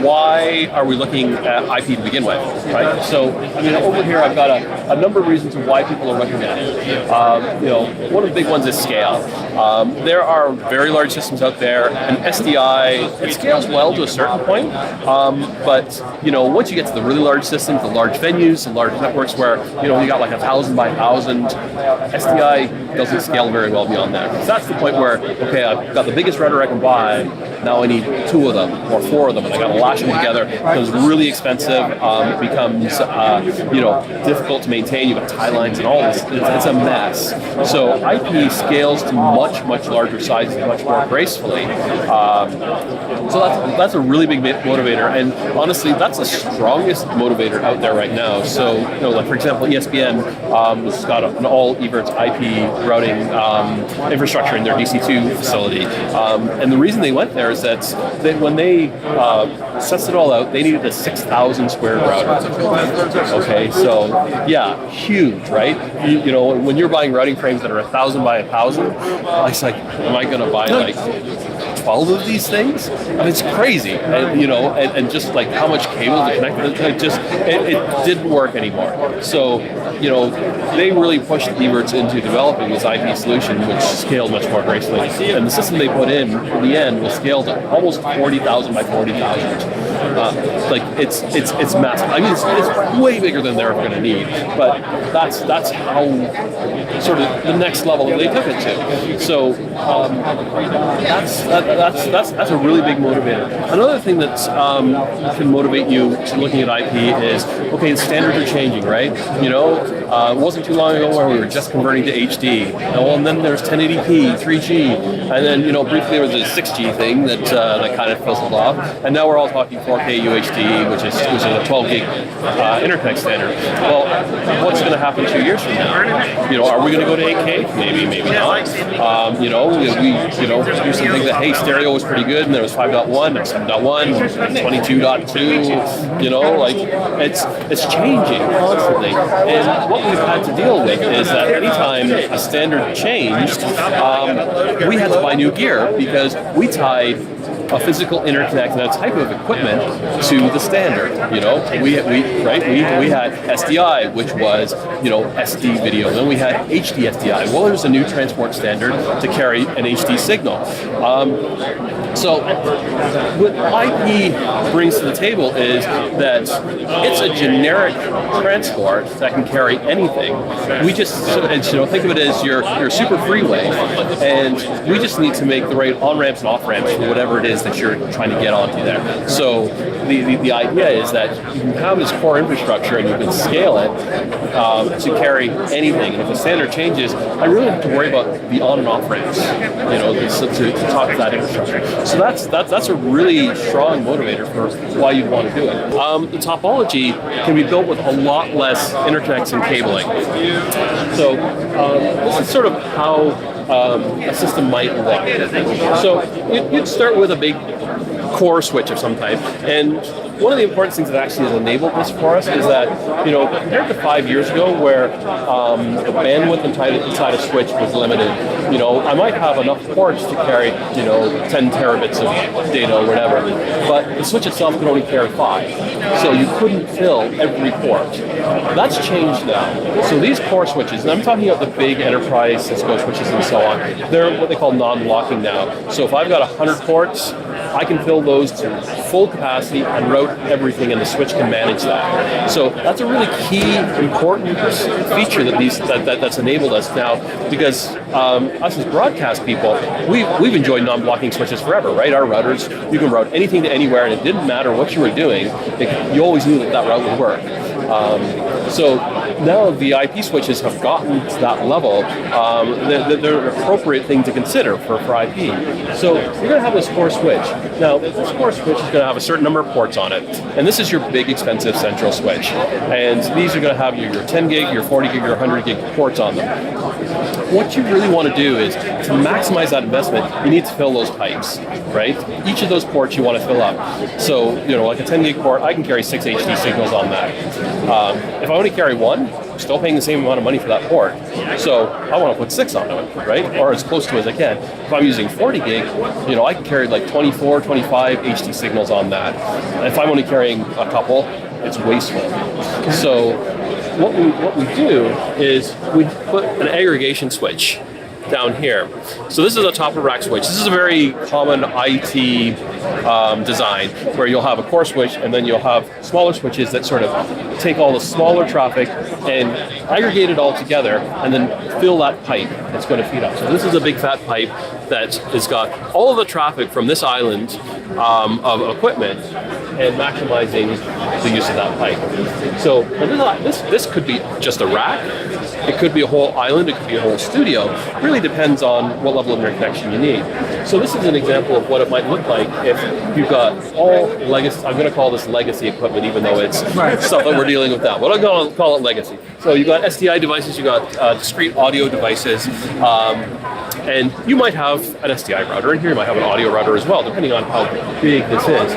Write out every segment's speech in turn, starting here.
why are we looking at IP to begin with, right? So, I mean, over here I've got a number of reasons why people are looking at it. One of the big ones is scale. There are very large systems out there, and SDI, it scales well to a certain point, but, once you get to the really large systems, the large venues, the large networks where, you got like 1,000 by 1,000, SDI doesn't scale very well beyond that. So that's the point where, okay, I've got the biggest router I can buy, now I need 2 of them, or 4 of them, and I got to lash them together. It becomes really expensive. It becomes difficult to maintain. You've got tie lines and all this. It's a mess. So IP scales to much larger sizes, much more gracefully. So that's a really big motivator, and honestly, that's the strongest motivator out there right now. So like for example, ESPN has got an all Evertz IP routing infrastructure in their DC2 facility, and the reason they went there is that when they sussed it all out, they needed a 6,000 square router. Okay, so yeah, huge, right? When you're buying routing frames that are 1,000 by 1,000, it's like, am I going to buy like 12 of these things? I mean, it's crazy, and just like how much cable to connect it didn't work anymore. So they really pushed Evertz into developing this IP solution, which scaled much more gracefully. And the system they put in the end was scaled to almost 40,000 by 40,000. It's massive. I mean, it's way bigger than they're going to need, but that's how sort of the next level that they took it to. So that's a really big motivator. Another thing that can motivate you to looking at IP is, okay, the standards are changing, right? It wasn't too long ago where we were just converting to HD. And then there's 1080p, 3G, and then briefly there was a 6G thing that kind of fizzled off, and now we're all talking 4K UHD, which is a 12 gig interconnect standard. Well, what's going to happen 2 years from now? Are we going to go to 8K? Maybe not. We used to think that stereo was pretty good, and there was 5.1, there's 7.1, 22.2. It's changing constantly, and what we've had to deal with is that anytime a standard changed, we had to buy new gear because we tied a physical interconnect and a type of equipment to the standard. We had SDI, which was SD video. Then we had HD SDI. Well, there's a new transport standard to carry an HD signal. So what IP brings to the table is that it's a generic transport that can carry anything. We just think of it as your super freeway, and we just need to make the right on-ramps and off-ramps for whatever it is that you're trying to get onto there. So the idea is that you can have this core infrastructure and you can scale it to carry anything. And if the standard changes, I really have to worry about the on and off ramps, to talk to that infrastructure. So that's a really strong motivator for why you'd want to do it. The topology can be built with a lot less interconnects and cabling. So this is sort of how a system might look. So you'd start with a big core switch of some type, and one of the important things that actually has enabled this for us is that, compared to 5 years ago where the bandwidth inside a switch was limited, I might have enough ports to carry, 10 terabits of data or whatever, but the switch itself could only carry 5. So you couldn't fill every port. That's changed now. So these core switches, and I'm talking about the big enterprise Cisco switches and so on, they're what they call non-blocking now. So if I've got 100 ports, I can fill those to full capacity and route everything, and the switch can manage that. So that's a really key, important feature that's enabled us now, because us as broadcast people, we've enjoyed non-blocking switches forever, right? Our routers, you can route anything to anywhere, and it didn't matter what you were doing, you always knew that route would work. So now the IP switches have gotten to that level. They're an appropriate thing to consider for IP. So you're going to have this core switch. Now, this core switch is going to have a certain number of ports on it. And this is your big, expensive central switch. And these are going to have your 10 gig, your 40 gig, your 100 gig ports on them. What you really want to do is, to maximize that investment, you need to fill those pipes, right? Each of those ports you want to fill up. So, like a 10 gig port, I can carry 6 HD signals on that. If I only carry one, I'm still paying the same amount of money for that port. So I want to put 6 on it, right? Or as close to as I can. If I'm using 40 gig, I can carry like 24, 25 HD signals on that. If I'm only carrying a couple, it's wasteful. So what we do is we put an aggregation switch down here. So this is a top of rack switch. This is a very common IT design where you'll have a core switch and then you'll have smaller switches that sort of take all the smaller traffic and aggregate it all together and then fill that pipe that's going to feed up. So this is a big fat pipe that has got all of the traffic from this island of equipment and maximizing the use of that pipe. So this could be just a rack. It could be a whole island, it could be a whole studio. It really depends on what level of interconnection you need. So this is an example of what it might look like if you've got all legacy, I'm going to call this legacy equipment even though it's stuff that we're dealing with now. But I'm going to call it legacy. So you've got SDI devices, you've got discrete audio devices, and you might have an SDI router in here, you might have an audio router as well, depending on how big this is.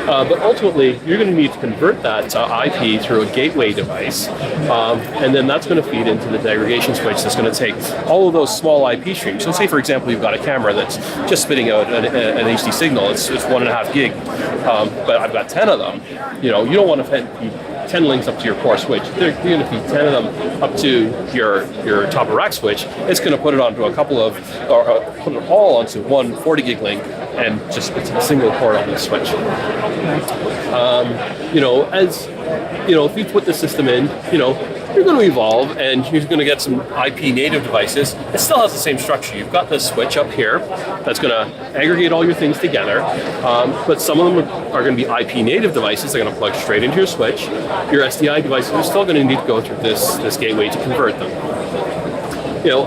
But ultimately, you're going to need to convert that to IP through a gateway device, and then that's going to feed into the aggregation switch that's going to take all of those small IP streams. So say, for example, you've got a camera that's just spitting out an HD signal. It's 1.5 gig, but I've got 10 of them. You don't want to feed 10 links up to your core switch. You're going to feed 10 of them up to your top of rack switch. It's going to put it onto a couple of, or put it all onto one 40 gig link, and just it's a single port on the switch. If you put the system in, you're going to evolve and you're going to get some IP native devices. It still has the same structure. You've got this switch up here that's going to aggregate all your things together, but some of them are going to be IP native devices. They're going to plug straight into your switch. Your SDI devices are still going to need to go through this gateway to convert them.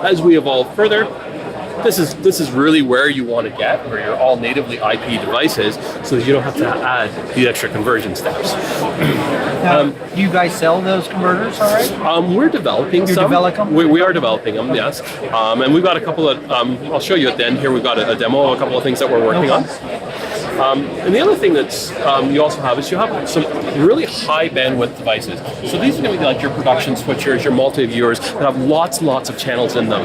As we evolve further, this is really where you want to get, where you're all natively IP devices, so that you don't have to add the extra conversion steps. Now, do you guys sell those converters already? We're developing some. Develop them? We are developing them, yes. And we've got a couple of, I'll show you at the end here, we've got a demo of a couple of things that we're working on. And the other thing that's you also have is you have some really high bandwidth devices. So these are going to be like your production switchers, your multi-viewers that have lots and lots of channels in them.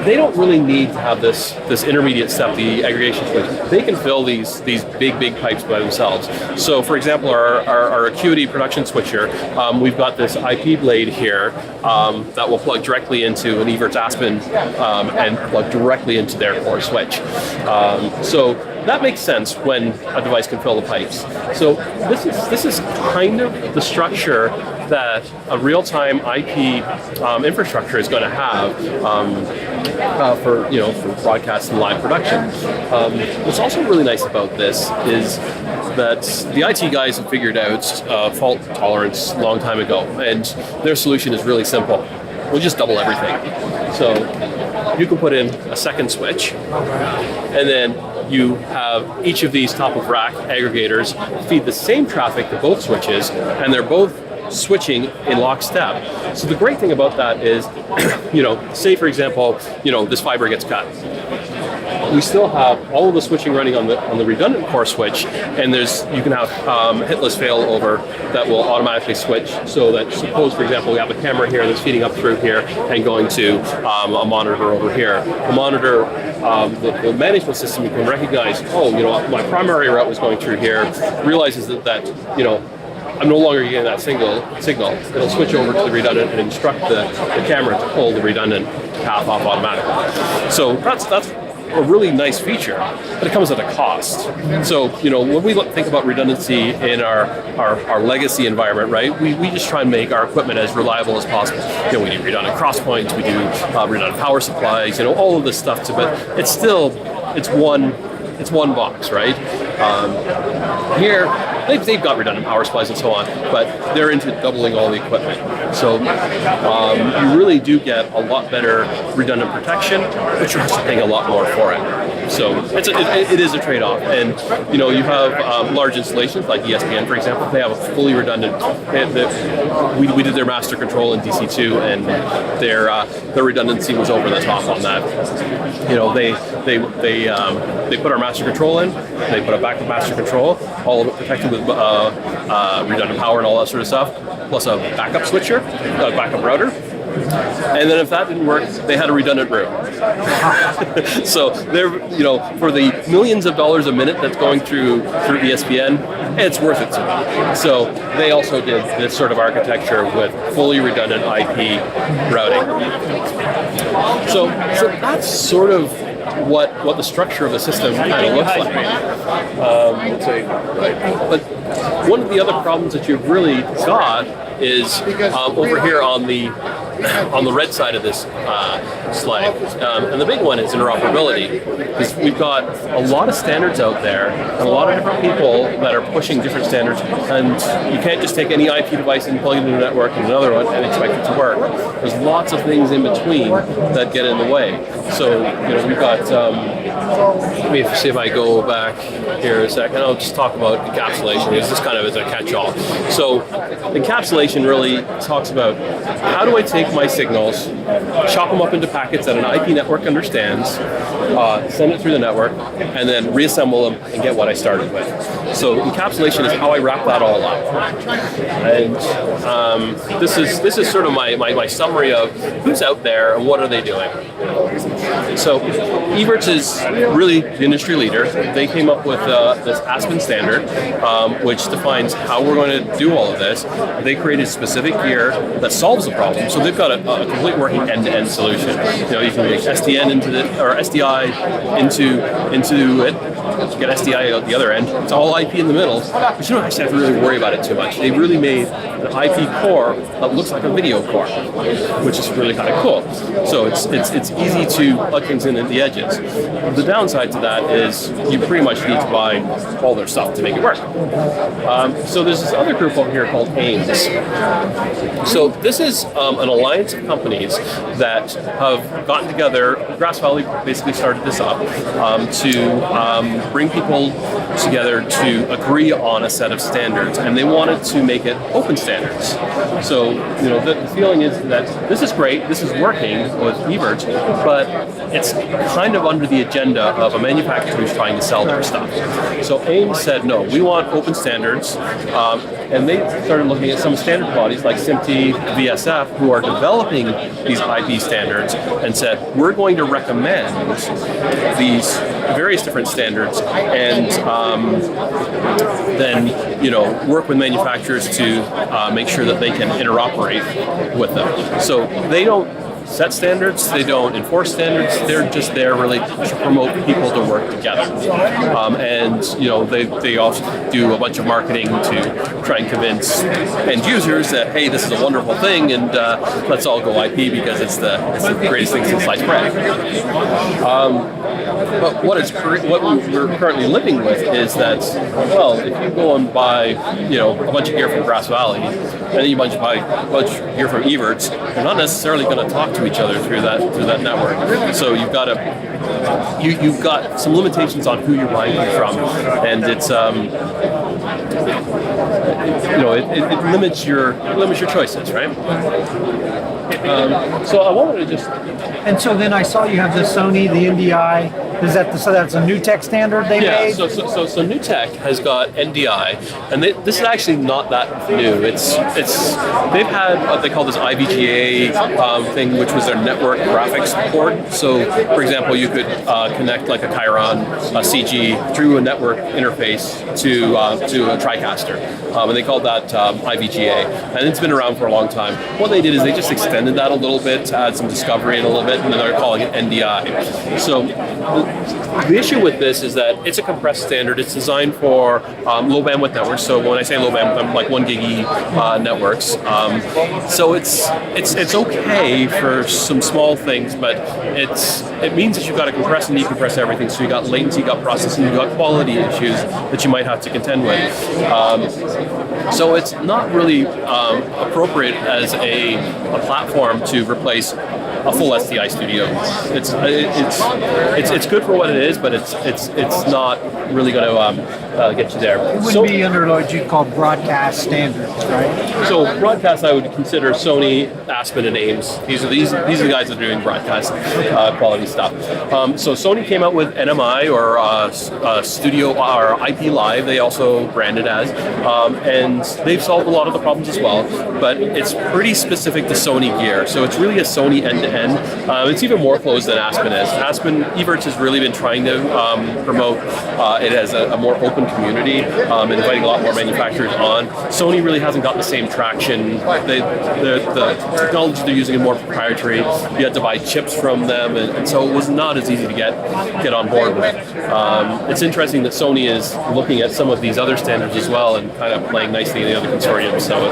They don't really need to have this intermediate step, the aggregation switch. They can fill these big pipes by themselves. So for example, our Acuity production switcher, we've got this IP blade here that will plug directly into an Evertz Aspen and plug directly into their core switch. So that makes sense when a device can fill the pipes. So this is kind of the structure that a real-time IP infrastructure is going to have for broadcast and live production. What's also really nice about this is that the IT guys have figured out fault tolerance a long time ago, and their solution is really simple. We'll just double everything. So you can put in a second switch, and then you have each of these top of rack aggregators feed the same traffic to both switches, and they're both switching in lockstep. So the great thing about that is, say for example, this fiber gets cut. We still have all of the switching running on the redundant core switch, and you can have hitless failover that will automatically switch. So that suppose, for example, we have a camera here that's feeding up through here and going to a monitor over here. The monitor, the management system, you can recognize, my primary route was going through here, realizes that I'm no longer getting that signal. It'll switch over to the redundant and instruct the camera to pull the redundant path off automatically. So that's a really nice feature, but it comes at a cost. So, when we think about redundancy in our legacy environment, right, we just try and make our equipment as reliable as possible. We do redundant cross points, we do redundant power supplies, all of this stuff, but it's one box, right? Here, they've got redundant power supplies and so on, but they're into doubling all the equipment. So you really do get a lot better redundant protection, but you're also paying a lot more for it. So it is a trade-off. And you have large installations like ESPN, for example. They have a fully redundant. We did their master control in DC2, and their redundancy was over the top on that. They put our master control in. They put a backup master control, all of it protected with redundant power and all that sort of stuff. plus a backup switcher, a backup router. And then if that didn't work, they had a redundant room. So they're, for the millions of dollars a minute that's going through ESPN, it's worth it to them. So they also did this sort of architecture with fully redundant IP routing. So that's sort of what the structure of the system kind of looks like. But one of the other problems that you've really got is over here on the red side of this slide. And the big one is interoperability, because we've got a lot of standards out there and a lot of different people that are pushing different standards, and you can't just take any IP device and plug it into a network and another one and expect it to work. There's lots of things in between that get in the way. So, we've got, let me see if I go back here a second. I'll just talk about encapsulation, because this kind of is a catch-all. So encapsulation really talks about how do I take my signals, chop them up into packets that an IP network understands, send it through the network, and then reassemble them and get what I started with. So encapsulation is how I wrap that all up. And this is sort of my summary of who's out there and what are they doing. So Evertz is really the industry leader. They came up with this Aspen standard, which defines how we're going to do all of this. They created specific gear that solves the problem. So they've got a complete working end-to-end solution. You can make SDN SDI into it. Get SDI out the other end. It's all IP in the middle, but you don't actually have to really worry about it too much. They really made an IP core that looks like a video core, which is really kind of cool. So it's easy to plug things in at the edges. The downside to that is you pretty much need to buy all their stuff to make it work. So there's this other group over here called AIMS. So this is an alliance of companies that have gotten together. Grass Valley basically started this up to bring people together to agree on a set of standards, and they wanted to make it open standards. So, the feeling is that this is great, this is working with Evertz, but it's kind of under the agenda of a manufacturer who's trying to sell their stuff. So AIMS said, no, we want open standards, and they started looking at some standard bodies like SMPTE, VSF, who are developing these IP standards, and said, we're going to recommend these various different standards, and then work with manufacturers to make sure that they can interoperate with them. So they don't set standards, they don't enforce standards, they're just there really to promote people to work together. And they also do a bunch of marketing to try and convince end users that, hey, this is a wonderful thing, and let's all go IP because it's the greatest thing since sliced bread. But what we're currently living with is that, well, if you go and buy, a bunch of gear from Grass Valley, and then you buy a bunch of gear from Evertz, you're not necessarily going to talk to each other through that network. So you've got some limitations on who you're buying it from, and it's it limits your choices, right? So I wanted to just. And so then I saw you have the Sony, the NDI. So that's a new tech standard they made? So New Tech has got NDI, and this is actually not that new. They've had what they call this IVGA thing, which was their network graphics port. So, for example, you could connect like a Chiron CG through a network interface to a TriCaster, and they called that IVGA, and it's been around for a long time. What they did is they just extended that a little bit to add some discovery in a little bit, and then they're calling it NDI. So the issue with this is that it's a compressed standard. It's designed for low bandwidth networks. So when I say low bandwidth, I'm like 1 gig networks. So it's okay for some small things, but it means that you've got to compress and decompress everything. So you got latency, you got processing, you got quality issues that you might have to contend with. So it's not really appropriate as a platform to replace a full SDI studio. It's good for what it is, but it's not really going to get you there. It would be under what you'd call broadcast standards, right? So broadcast, I would consider Sony, Aspen, and Ames. These are the guys that are doing broadcast quality stuff. So Sony came out with NMI or Studio or IP Live. They also branded as, and they've solved a lot of the problems as well. But it's pretty specific to Sony gear. So it's really a Sony end-to-end. It's even more closed than Aspen is. Aspen Evertz has really been trying to promote it as a more open community, inviting a lot more manufacturers on. Sony really hasn't got the same traction. The technology they're using is more proprietary. You had to buy chips from them, and so it was not as easy to get on board with. It's interesting that Sony is looking at some of these other standards as well and kind of playing nicely in the other consortiums. So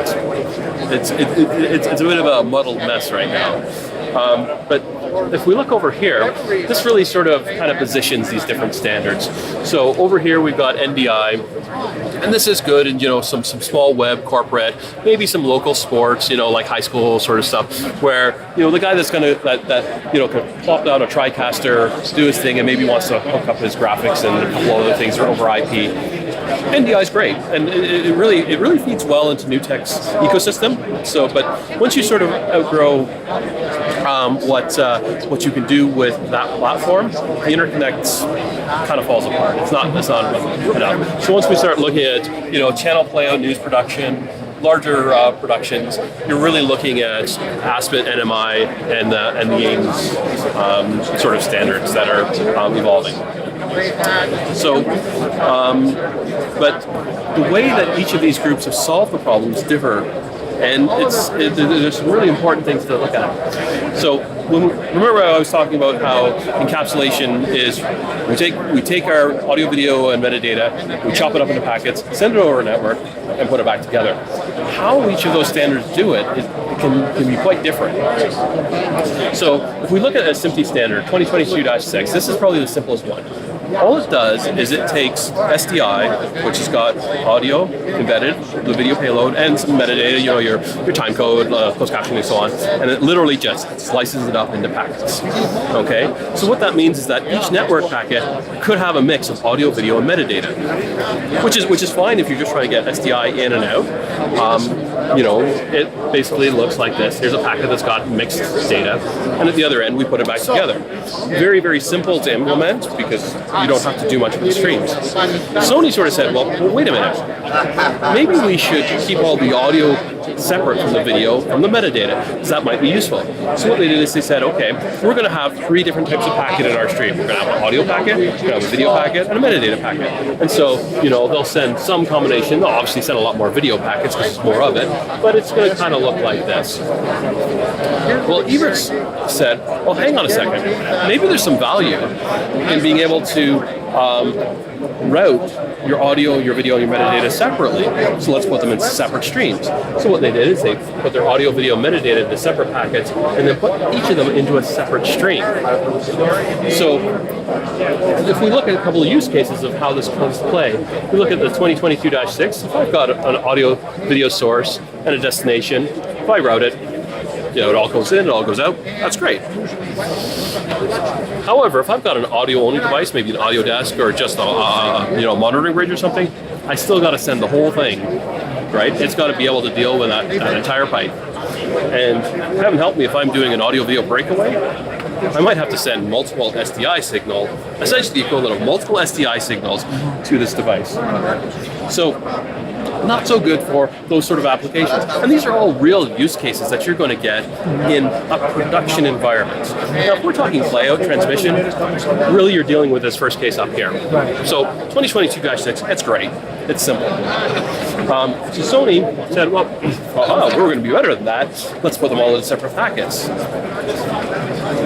it's a bit of a muddled mess right now. But if we look over here, this really sort of kind of positions these different standards. So over here we've got NDI, and this is good, and some small web corporate, maybe some local sports, like high school sort of stuff, where the guy that's gonna can plop down a TriCaster, do his thing, and maybe wants to hook up his graphics and a couple other things over IP. NDI is great, and it really feeds well into NewTek's ecosystem. So, but once you sort of outgrow what you can do with that platform, the interconnect kind of falls apart. It's not enough. So once we start looking at channel playout, news production, larger productions, you're really looking at Aspen, NMI, and the Ames sort of standards that are evolving. So, but the way that each of these groups have solved the problems differ, and there's some really important things to look at. So, remember I was talking about how encapsulation is, we take our audio, video, and metadata, we chop it up into packets, send it over a network, and put it back together. How each of those standards do it can be quite different. So, if we look at a SMPTE standard, 2022-6, this is probably the simplest one. All it does is it takes SDI, which has got audio embedded, the video payload, and some metadata, your time code, closed captioning, and so on, and it literally just slices it up into packets. Okay? So what that means is that each network packet could have a mix of audio, video, and metadata, which is fine if you're just trying to get SDI in and out. It basically looks like this. Here's a packet that's got mixed data, and at the other end, we put it back together. Very, very simple to implement because you don't have to do much with the streams. Sony sort of said, well, wait a minute. Maybe we should keep all the audio separate from the video, from the metadata, because that might be useful. So what they did is they said, okay, we're going to have 3 different types of packet in our stream. We're going to have an audio packet, we're going to have a video packet, and a metadata packet. And so, they'll send some combination. They'll obviously send a lot more video packets because it's more of it, but it's going to kind of look like this. Well, Evertz said, well, hang on a second. Maybe there's some value in being able to route your audio, your video, and your metadata separately. So let's put them in separate streams. So what they did is they put their audio, video, metadata into separate packets and then put each of them into a separate stream. So if we look at a couple of use cases of how this comes to play, we look at the 2022-6. If I've got an audio, video source and a destination, if I route it, it all goes in, it all goes out. That's great. However, if I've got an audio-only device, maybe an audio desk or just a monitoring bridge or something, I still got to send the whole thing, right? It's got to be able to deal with that entire pipe. And heaven help me if I'm doing an audio-video breakaway, I might have to send multiple SDI signal, essentially the equivalent of multiple SDI signals to this device. So, not so good for those sort of applications. And these are all real use cases that you're going to get in a production environment. Now, if we're talking playout transmission, really you're dealing with this first case up here. So 2022-6, it's great. It's simple. So Sony said, well, we're going to be better than that. Let's put them all in separate packets.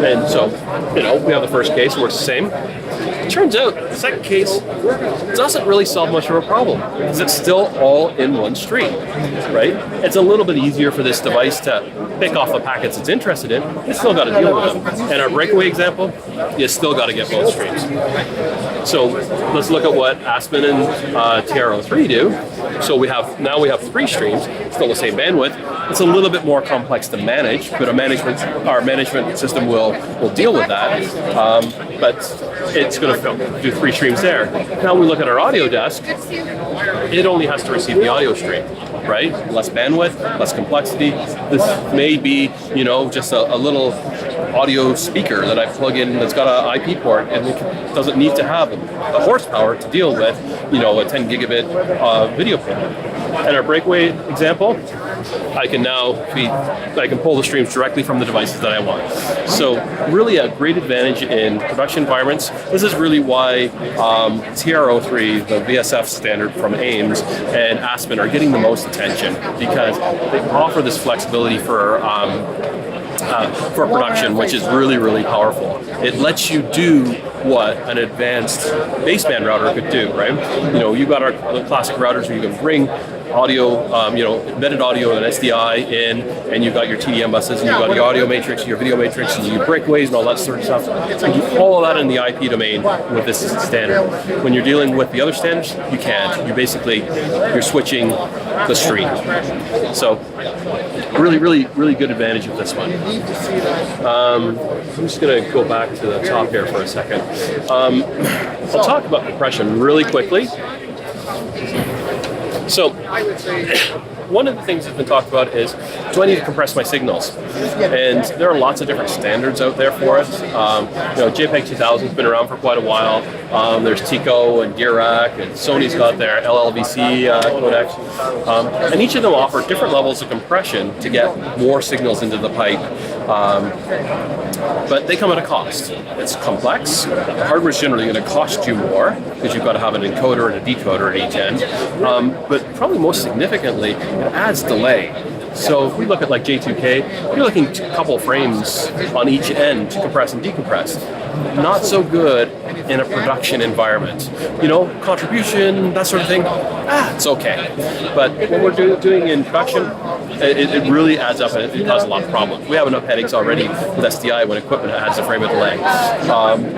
And so, we have the first case, it works the same. It turns out the second case doesn't really solve much of a problem because it's still all in one stream, right? It's a little bit easier for this device to pick off the packets it's interested in. It's still got to deal with them. And our breakaway example, you still got to get both streams. So let's look at what Aspen and TR TRO3 do. So we have 3 streams, still the same bandwidth. It's a little bit more complex to manage, but our management system will deal with that. But it's going to do 3 streams there. Now we look at our audio desk. It only has to receive the audio stream, right? Less bandwidth, less complexity. This may be, just a little audio speaker that I plug in that's got an IP port, and it doesn't need to have the horsepower to deal with, a 10 gigabit video port. And our breakaway example, I can pull the streams directly from the devices that I want. So really a great advantage in production environments. This is really why TRO3, the VSF standard from Ames, and Aspen are getting the most attention, because they offer this flexibility for production, which is really, really powerful. It lets you do what an advanced baseband router could do, right? You've got our classic routers where you can bring audio, embedded audio and SDI in, and you've got your TDM buses, and you've got your audio matrix, your video matrix, and your breakaways and all that sort of stuff. You do all of that in the IP domain with this standard. When you're dealing with the other standards, you can't. You're switching the stream. So really, really, really good advantage of this one. I'm just going to go back to the top here for a second. I'll talk about compression really quickly. So, one of the things that's been talked about is, do I need to compress my signals? And there are lots of different standards out there for it. JPEG 2000 has been around for quite a while. There's TICO and Dirac, and Sony's got their LLVC codec. And each of them offer different levels of compression to get more signals into the pipe. But they come at a cost. It's complex. The hardware is generally going to cost you more, because you've got to have an encoder and a decoder at each end. But probably most significantly, it adds delay. So if we look at like J2K, you're looking at a couple frames on each end to compress and decompress. Not so good in a production environment. Contribution, that sort of thing, it's okay. But when we're doing in production, it really adds up, and it causes a lot of problems. We have enough headaches already with SDI when equipment adds a frame of delay.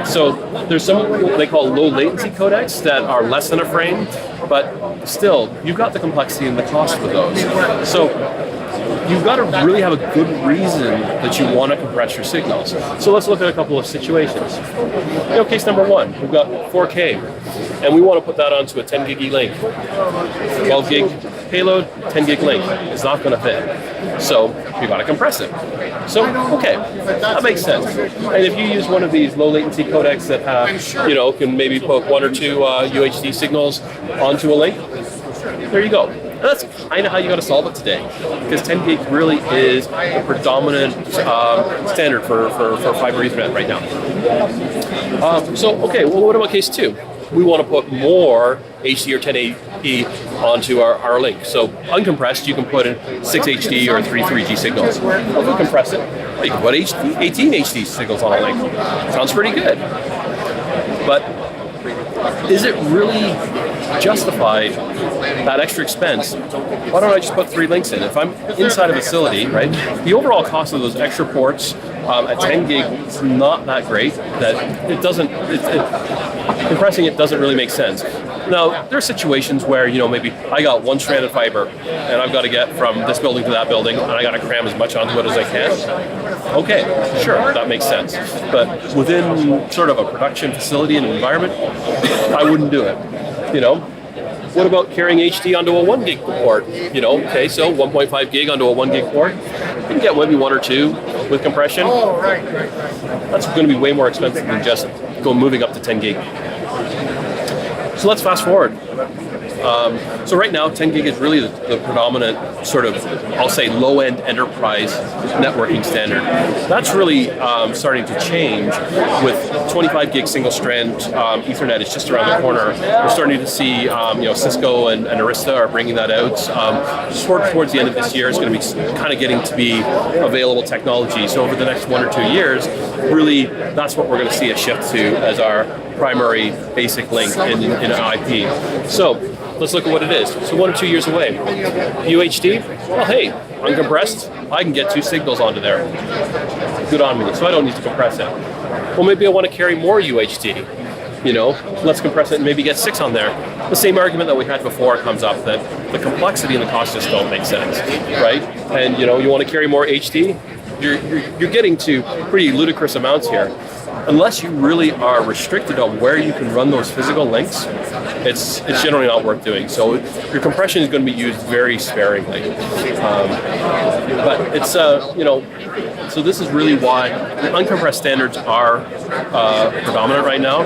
So there's some they call low latency codecs that are less than a frame, but still, you've got the complexity and the cost with those. So you've got to really have a good reason that you want to compress your signals. So let's look at a couple of situations. Case number 1, we've got 4K, and we want to put that onto a 10 gig E-Link. 12 gig payload, 10 gig link. It's not going to fit. So you've got to compress it. So, okay, that makes sense. And if you use one of these low latency codecs that have, can maybe put 1 or 2 UHD signals onto a link, there you go. And that's kind of how you got to solve it today, because 10 gig really is the predominant standard for fiber Ethernet right now. What about case 2? We want to put more HD or 1080p onto our link. So uncompressed, you can put in 6 HD or 3 3G signals. If we compress it, you can put 18 HD signals on a link. Sounds pretty good. But is it really justified that extra expense? Why don't I just put 3 links in? If I'm inside a facility, right, the overall cost of those extra ports at 10 gig is not that great, that it doesn't, compressing it doesn't really make sense. Now, there are situations where, maybe I got 1 strand of fiber and I've got to get from this building to that building, and I got to cram as much onto it as I can. Okay, sure, that makes sense. But within sort of a production facility and environment, I wouldn't do it. What about carrying HD onto a 1 gig port? Okay, so 1.5 gig onto a 1 gig port. You can get maybe 1 or 2 with compression. Oh, right. That's going to be way more expensive than just moving up to 10 gig. So let's fast forward. So right now, 10 gig is really the predominant sort of, I'll say, low-end enterprise networking standard. That's really starting to change with 25 gig single-strand Ethernet is just around the corner. We're starting to see, Cisco and Arista are bringing that out. Towards the end of this year, it's going to be kind of getting to be available technology. So over the next 1 or 2 years, really, that's what we're going to see a shift to as our primary basic link in IP. So let's look at what it is. So 1 or 2 years away. UHD, well, hey, uncompressed, I can get 2 signals onto there. Good on me, so I don't need to compress it. Well, maybe I want to carry more UHD. let's compress it and maybe get 6 on there. The same argument that we had before comes up, that the complexity and the cost just don't make sense, right? And you want to carry more HD, you're getting to pretty ludicrous amounts here. Unless you really are restricted on where you can run those physical links, it's generally not worth doing. So your compression is going to be used very sparingly. But it's so this is really why the uncompressed standards are predominant right now.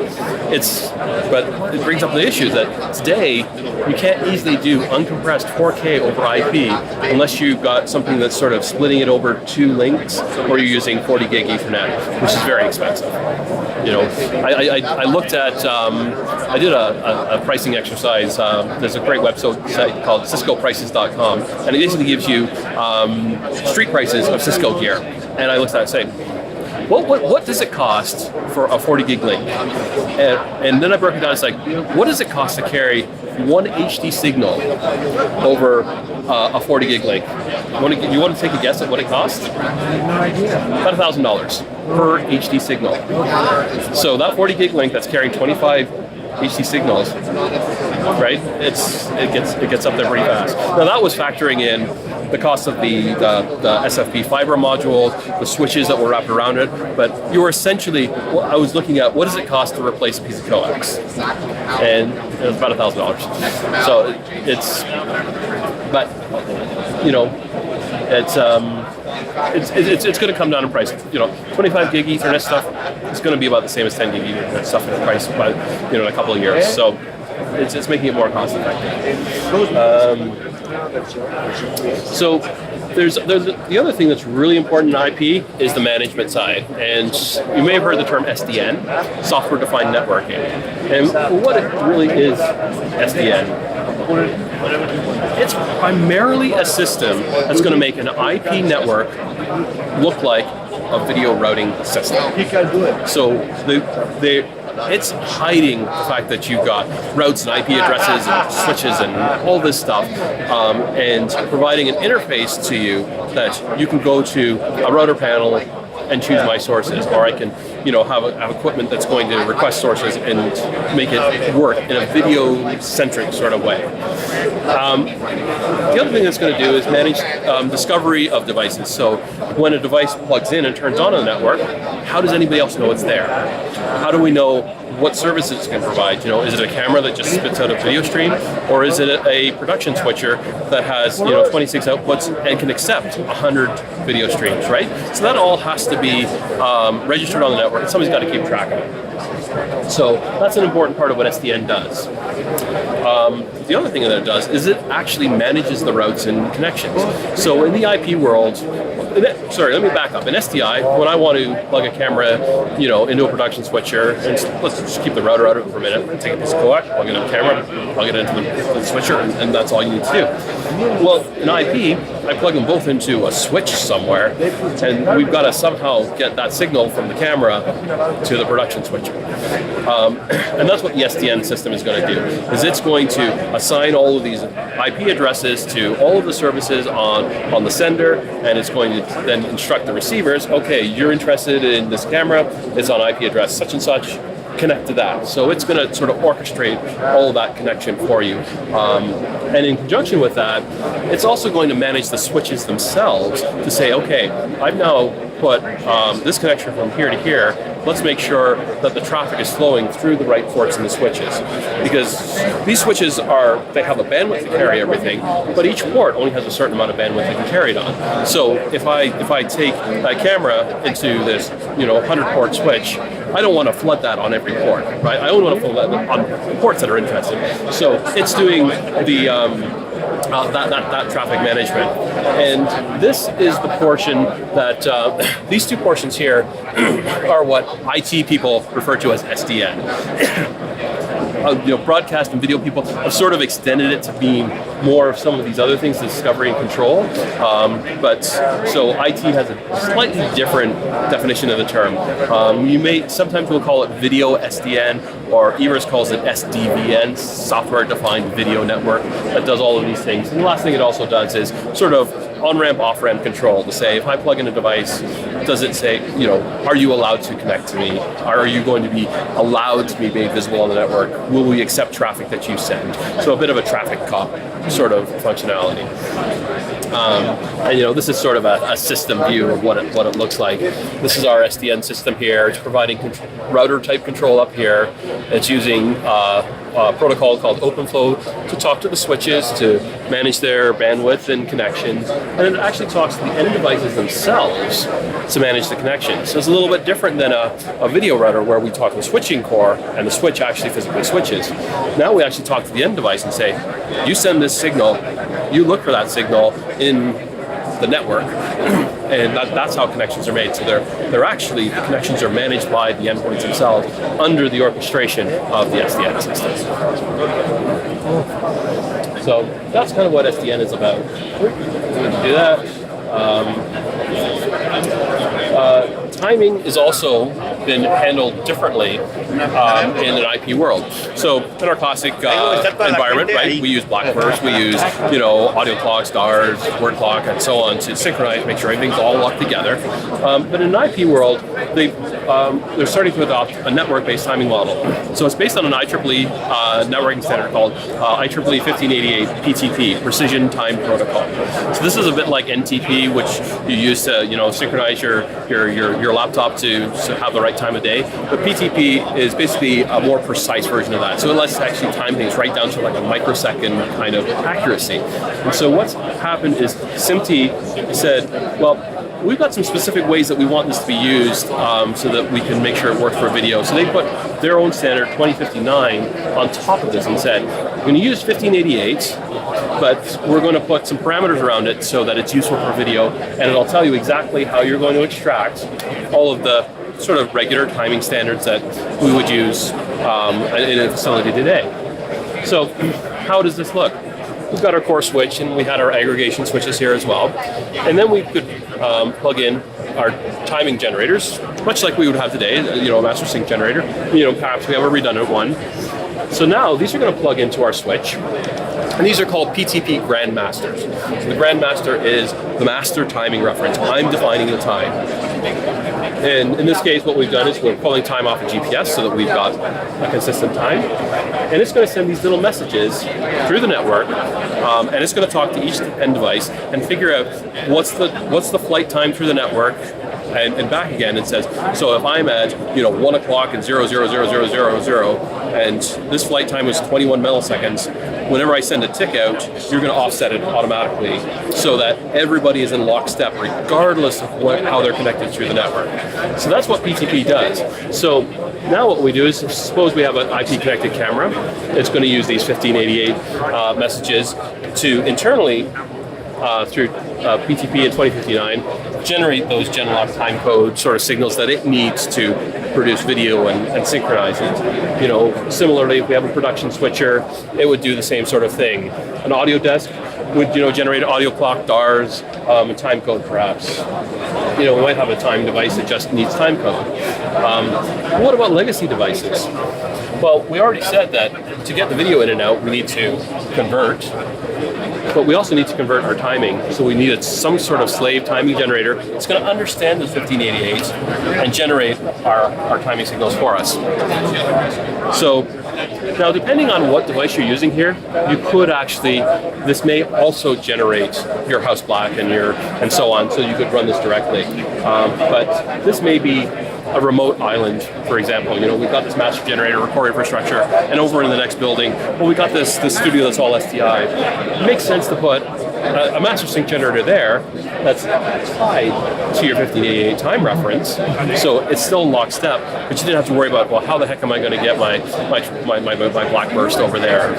But it brings up the issue that today you can't easily do uncompressed 4K over IP unless you've got something that's sort of splitting it over 2 links, or you're using 40 gig Ethernet, which is very expensive. I looked at, I did a pricing exercise. There's a great website called CiscoPrices.com, and it basically gives you street prices of Cisco gear. And I looked at it saying, what does it cost for a 40 gig link? And then I broke it down. It's like, what does it cost to carry 1 HD signal over a 40 gig link? You want to take a guess at what it costs? I have no idea. About $1,000 per HD signal. So that 40 gig link that's carrying 25 HD signals, right? It gets up there pretty fast. Now that was factoring in the cost of the SFP fiber module, the switches that were wrapped around it, but you were essentially, I was looking at what does it cost to replace a piece of coax, and it was about $1,000. So it's going to come down in price. 25 gig Ethernet stuff is going to be about the same as 10 gig Ethernet stuff in price, but in a couple of years. So it's making it more cost effective. So there's the other thing that's really important in IP is the management side, and you may have heard the term SDN, software defined networking. And what it really is, SDN. It's primarily a system that's going to make an IP network look like a video routing system. So it's hiding the fact that you've got routes and IP addresses and switches and all this stuff, and providing an interface to you that you can go to a router panel and choose my sources, or I can have equipment that's going to request sources and make it work in a video-centric sort of way. The other thing that's going to do is manage discovery of devices. So when a device plugs in and turns on a network, how does anybody else know it's there? How do we know what services it can provide? Is it a camera that just spits out a video stream, or is it a production switcher that has 26 outputs and can accept 100 video streams, right? So that all has to be registered on the network, and somebody's got to keep track of it. So that's an important part of what SDN does. The other thing that it does is it actually manages the routes and connections. So in the IP world, sorry, let me back up. In SDI, when I want to plug a camera, into a production switcher, and let's just keep the router out of it for a minute, take a piece of coax, plug it in a camera, plug it into the switcher, and that's all you need to do. Well, in IP, I plug them both into a switch somewhere, and we've got to somehow get that signal from the camera to the production switcher. And that's what the SDN system is going to do, is it's going to assign all of these IP addresses to all of the services on the sender, and it's going to then instruct the receivers, okay, you're interested in this camera, it's on IP address such and such, connect to that. So it's going to sort of orchestrate all of that connection for you. And in conjunction with that, it's also going to manage the switches themselves to say, okay, I've now put this connection from here to here. Let's make sure that the traffic is flowing through the right ports in the switches. Because these switches they have a bandwidth to carry everything, but each port only has a certain amount of bandwidth it can carry it on. So if I take that camera into this 100 port switch, I don't want to flood that on every port, right? I only want to flood that on ports that are interested. So it's doing the that traffic management, and this is the portion that these two portions here are what IT people refer to as SDN. Broadcast and video people have sort of extended it to being more of some of these other things, discovery and control. But so IT has a slightly different definition of the term. Sometimes we'll call it video SDN, or Evers calls it SDVN, software defined video network, that does all of these things. And the last thing it also does is sort of on-ramp, off-ramp control to say, if I plug in a device, does it say, are you allowed to connect to me? Are you going to be allowed to be made visible on the network? Will we accept traffic that you send? So a bit of a traffic cop sort of functionality. And this is sort of a system view of what it looks like. This is our SDN system here. It's providing router type control up here. It's using a protocol called OpenFlow to talk to the switches to manage their bandwidth and connections, and it actually talks to the end devices themselves to manage the connection. So it's a little bit different than a video router where we talk to the switching core and the switch actually physically switches. Now we actually talk to the end device and say, you send this signal, you look for that signal in the network, and that's how connections are made. So the connections are managed by the endpoints themselves under the orchestration of the SDN system. So that's kind of what SDN is about. We can do that. Timing is also been handled differently in an IP world. So in our classic environment, right, we use Blackburst, we use audio clocks, stars, word clock, and so on to synchronize, make sure everything's all locked together. But in an IP world, they're starting to adopt a network-based timing model. So it's based on an IEEE networking standard called IEEE 1588 PTP, Precision Time Protocol. So this is a bit like NTP, which you use to synchronize your laptop to have the right time of day. But PTP is basically a more precise version of that. So it lets actually time things right down to like a microsecond kind of accuracy. And so what's happened is SMPTE said, well, we've got some specific ways that we want this to be used so that we can make sure it works for video. So they put their own standard 2059 on top of this and said, we're going to use 1588, but we're going to put some parameters around it so that it's useful for video, and it'll tell you exactly how you're going to extract all of the sort of regular timing standards that we would use in a facility today. So how does this look? We've got our core switch, and we had our aggregation switches here as well. And then we could plug in our timing generators, much like we would have today, a master sync generator. Perhaps we have a redundant one. So now these are going to plug into our switch, and these are called PTP Grandmasters. So the Grandmaster is the master timing reference. I'm defining the time. And in this case, what we've done is we're pulling time off of GPS so that we've got a consistent time. And it's going to send these little messages through the network, and it's going to talk to each end device and figure out what's the flight time through the network, and back again. It says, so if I'm at 1 o'clock and 0:00:00:00, and this flight time was 21 milliseconds, whenever I send a tick out, you're going to offset it automatically so that everybody is in lockstep regardless of how they're connected through the network. So that's what PTP does. So now what we do is, suppose we have an IP connected camera. It's going to use these 1588 messages to internally through PTP and 2059 generate those Genlock time code sort of signals that it needs to produce video and synchronize it. Similarly, if we have a production switcher, it would do the same sort of thing. An audio desk would generate audio clock, DARs, and time code perhaps. We might have a time device that just needs time code. What about legacy devices? Well, we already said that to get the video in and out, we need to convert, but we also need to convert our timing. So we needed some sort of slave timing generator. It's going to understand the 1588 and generate our timing signals for us. So now, depending on what device you're using here, you could actually, this may also generate your house black and so on, so you could run this directly. But this may be a remote island, for example. We've got this master generator, record infrastructure, and over in the next building, well, we got this studio that's all SDI. It makes sense to put a master sync generator there that's tied to your 1588 time reference, so it's still in lockstep, but you didn't have to worry about, well, how the heck am I going to get my Blackburst over there,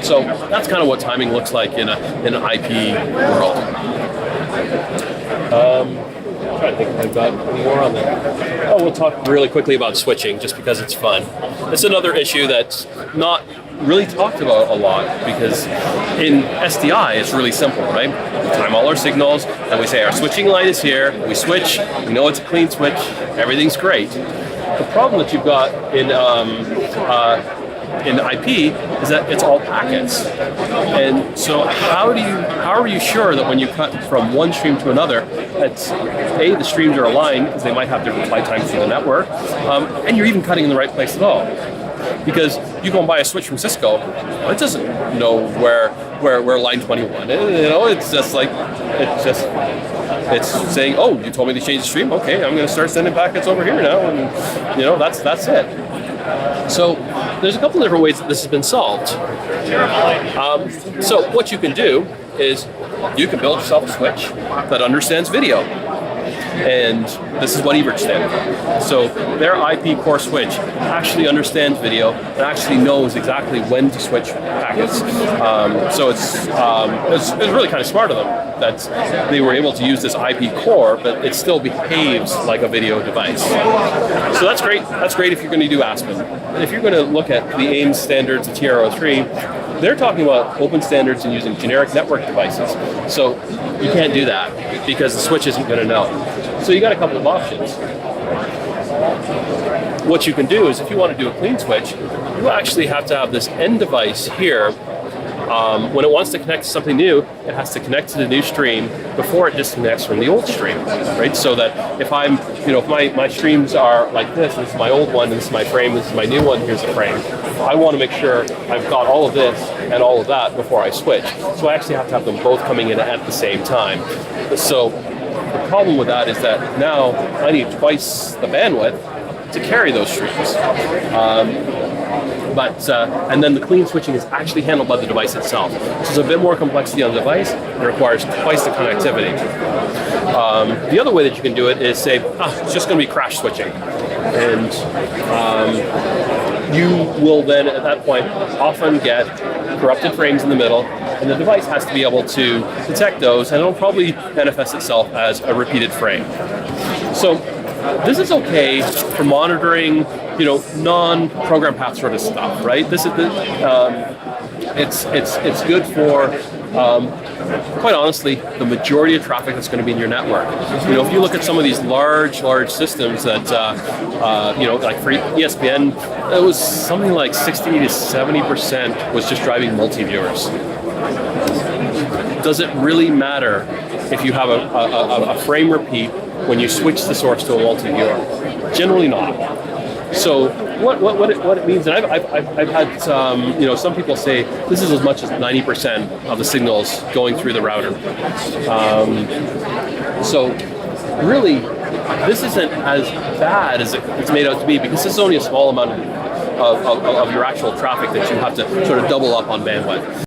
So that's kind of what timing looks like in an IP world. I'm trying to think if I've got any more on that. Oh, we'll talk really quickly about switching, just because it's fun. It's another issue that's not really talked about a lot, because in SDI it's really simple, right? We time all our signals, and we say our switching line is here, we switch, we know it's a clean switch, everything's great. The problem that you've got in in IP is that it's all packets. And so how are you sure that when you cut from one stream to another, that A, the streams are aligned because they might have different flight times for the network, and you're even cutting in the right place at all? Because you go and buy a switch from Cisco, it doesn't know where line 21 is. You know, it's just like it's saying, oh, you told me to change the stream. Okay, I'm going to start sending packets over here now, and you know, that's it. So there's a couple of different ways that this has been solved. So what you can do is you can build yourself a switch that understands video. And this is what Evertz stands for. So their IP core switch actually understands video and actually knows exactly when to switch packets. So it's really kind of smart of them that they were able to use this IP core, but it still behaves like a video device. So that's great. That's great if you're going to do Aspen. If you're going to look at the AIMS standards, the TRO3, they're talking about open standards and using generic network devices. So you can't do that because the switch isn't going to know. So you got a couple of options. What you can do is if you want to do a clean switch, you actually have to have this end device here. When it wants to connect to something new, it has to connect to the new stream before it disconnects from the old stream, right? So that if I'm, if my streams are like this is my old one, this is my frame, this is my new one, here's the frame. I want to make sure I've got all of this and all of that before I switch. So I actually have to have them both coming in at the same time. So the problem with that is that now I need twice the bandwidth to carry those streams. And then the clean switching is actually handled by the device itself. So there's a bit more complexity on the device. It requires twice the connectivity. The other way that you can do it is say, it's just going to be crash switching. And you will then, at that point, often get corrupted frames in the middle, and the device has to be able to detect those, and it'll probably manifest itself as a repeated frame. So this is okay for monitoring, non-program path sort of stuff, right? This is it's good for, quite honestly, the majority of traffic that's going to be in your network. If you look at some of these large systems that, like for ESPN, it was something like 60 to 70% was just driving multi-viewers. Does it really matter if you have a frame repeat when you switch the source to a multi-viewer? Generally not. So what it means, and I've had some people say this is as much as 90% of the signals going through the router. So really, this isn't as bad as it's made out to be, because this is only a small amount of your actual traffic that you have to sort of double up on bandwidth.